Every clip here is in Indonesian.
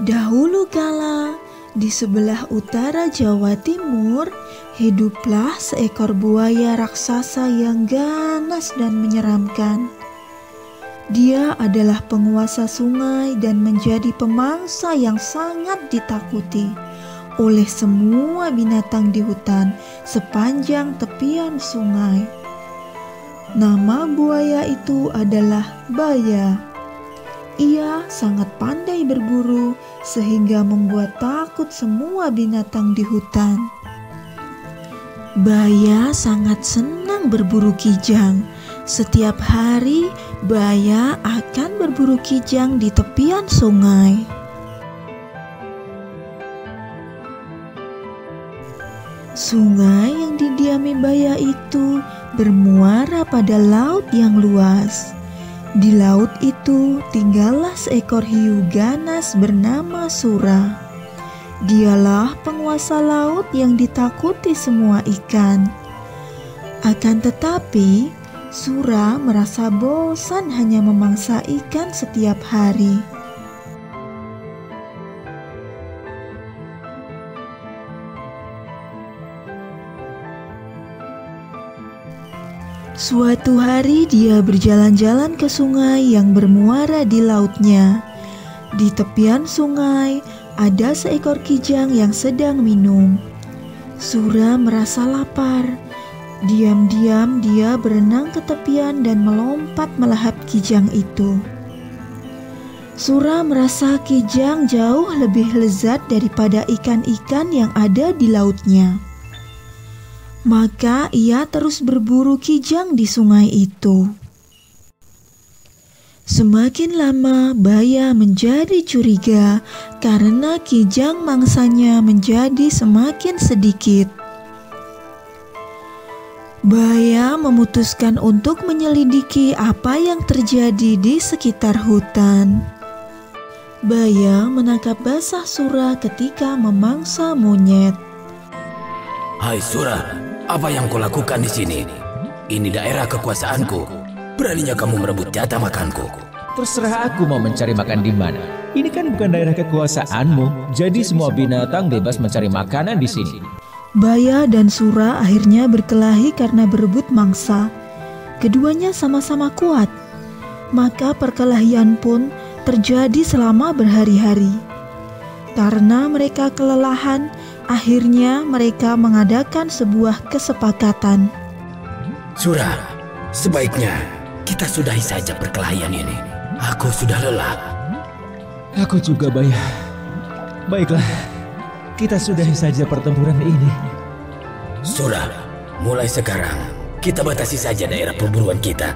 Dahulu kala, di sebelah utara Jawa Timur, hiduplah seekor buaya raksasa yang ganas dan menyeramkan. Dia adalah penguasa sungai dan menjadi pemangsa yang sangat ditakuti oleh semua binatang di hutan sepanjang tepian sungai. Nama buaya itu adalah Baya. Ia sangat pandai berburu sehingga membuat takut semua binatang di hutan. Baya sangat senang berburu kijang. Setiap hari Baya akan berburu kijang di tepian sungai. Sungai yang didiami Baya itu bermuara pada laut yang luas. Di laut itu tinggallah seekor hiu ganas bernama Sura. Dialah penguasa laut yang ditakuti semua ikan. Akan tetapi, Sura merasa bosan hanya memangsa ikan setiap hari. Suatu hari dia berjalan-jalan ke sungai yang bermuara di lautnya. Di tepian sungai ada seekor kijang yang sedang minum. Sura merasa lapar. Diam-diam dia berenang ke tepian dan melompat melahap kijang itu. Sura merasa kijang jauh lebih lezat daripada ikan-ikan yang ada di lautnya. Maka ia terus berburu kijang di sungai itu. Semakin lama Baya menjadi curiga karena kijang mangsanya menjadi semakin sedikit. Baya memutuskan untuk menyelidiki apa yang terjadi di sekitar hutan. Baya menangkap basah Sura ketika memangsa monyet. Hai Sura, apa yang kau lakukan di sini? Ini daerah kekuasaanku. Beraninya kamu merebut jatah makanku. Terserah aku mau mencari makan di mana. Ini kan bukan daerah kekuasaanmu, jadi semua binatang bebas mencari makanan di sini. Baya dan Sura akhirnya berkelahi karena berebut mangsa. Keduanya sama-sama kuat. Maka perkelahian pun terjadi selama berhari-hari. Karena mereka kelelahan, akhirnya mereka mengadakan sebuah kesepakatan. Sura, sebaiknya kita sudahi saja perkelahian ini. Aku sudah lelah. Aku juga, Baya. Baiklah, kita sudahi saja pertempuran ini. Sura, mulai sekarang kita batasi saja daerah perburuan kita.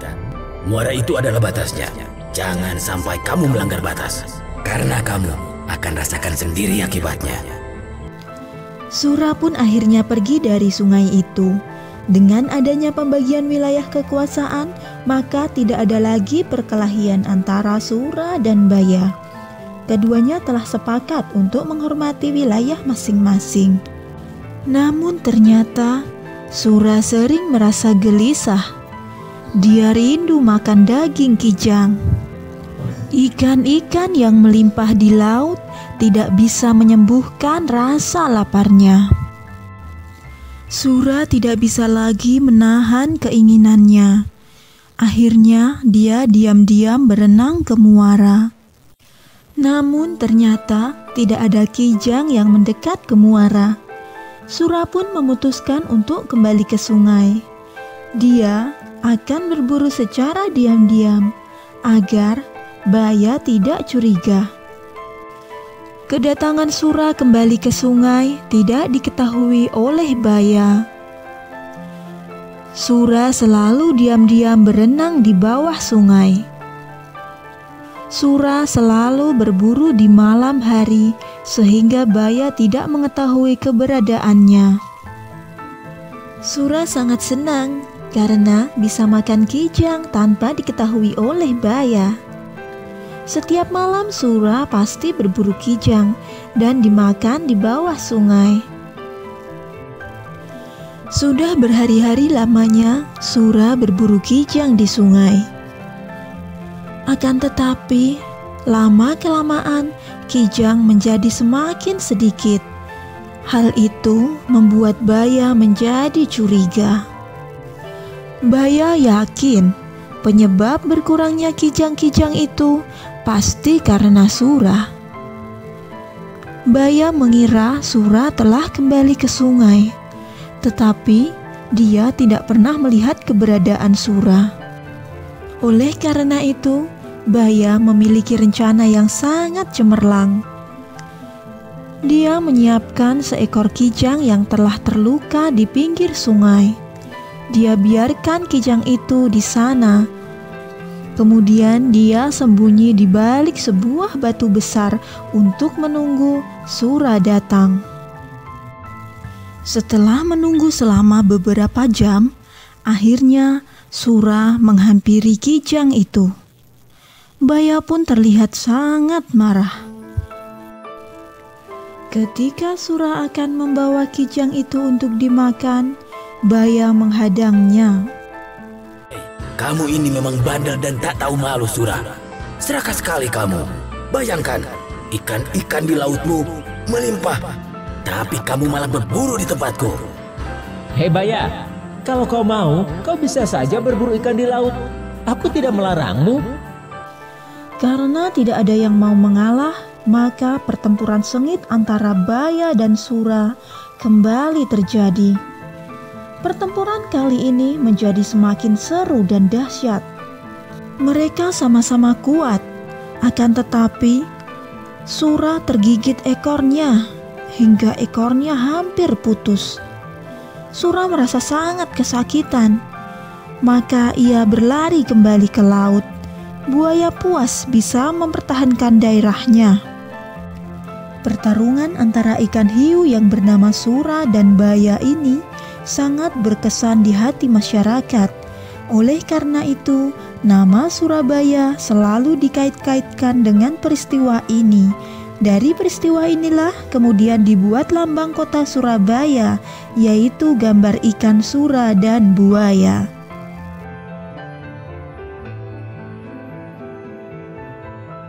Muara itu adalah batasnya. Jangan sampai kamu melanggar batas, karena kamu akan rasakan sendiri akibatnya. Sura pun akhirnya pergi dari sungai itu. Dengan adanya pembagian wilayah kekuasaan, maka tidak ada lagi perkelahian antara Sura dan Baya. Keduanya telah sepakat untuk menghormati wilayah masing-masing. Namun ternyata Sura sering merasa gelisah. Dia rindu makan daging kijang. Ikan-ikan yang melimpah di laut tidak bisa menyembuhkan rasa laparnya. Sura tidak bisa lagi menahan keinginannya. Akhirnya dia diam-diam berenang ke muara. Namun ternyata tidak ada kijang yang mendekat ke muara. Sura pun memutuskan untuk kembali ke sungai. Dia akan berburu secara diam-diam agar Baya tidak curiga. Kedatangan Sura kembali ke sungai tidak diketahui oleh Baya. Sura selalu diam-diam berenang di bawah sungai. Sura selalu berburu di malam hari sehingga Baya tidak mengetahui keberadaannya. Sura sangat senang karena bisa makan kijang tanpa diketahui oleh Baya. Setiap malam Sura pasti berburu kijang dan dimakan di bawah sungai. Sudah berhari-hari lamanya Sura berburu kijang di sungai. Akan tetapi Lama-kelamaan, Kijang menjadi semakin sedikit. Hal itu membuat Baya menjadi curiga. Baya yakin penyebab berkurangnya kijang-kijang itu pasti karena Sura. Baya mengira Sura telah kembali ke sungai, tetapi dia tidak pernah melihat keberadaan Sura. Oleh karena itu, Baya memiliki rencana yang sangat cemerlang. Dia menyiapkan seekor kijang yang telah terluka di pinggir sungai. Dia biarkan kijang itu di sana. Kemudian dia sembunyi di balik sebuah batu besar untuk menunggu Sura datang. Setelah menunggu selama beberapa jam, akhirnya Sura menghampiri kijang itu. Baya pun terlihat sangat marah. Ketika Sura akan membawa kijang itu untuk dimakan, Baya menghadangnya. Kamu ini memang bandel dan tak tahu malu, Sura. Serakah sekali kamu. Bayangkan, ikan-ikan di lautmu melimpah, tapi kamu malah berburu di tempatku. Hei Baya, kalau kau mau, kau bisa saja berburu ikan di laut. Aku tidak melarangmu. Karena tidak ada yang mau mengalah, maka pertempuran sengit antara Baya dan Sura kembali terjadi. Pertempuran kali ini menjadi semakin seru dan dahsyat. Mereka sama-sama kuat, akan tetapi Sura tergigit ekornya hingga ekornya hampir putus. Sura merasa sangat kesakitan, maka ia berlari kembali ke laut. Buaya puas bisa mempertahankan daerahnya. Pertarungan antara ikan hiu yang bernama Sura dan Baya ini sangat berkesan di hati masyarakat. Oleh karena itu, nama Surabaya selalu dikait-kaitkan dengan peristiwa ini. Dari peristiwa inilah kemudian dibuat lambang kota Surabaya, yaitu gambar ikan sura dan buaya.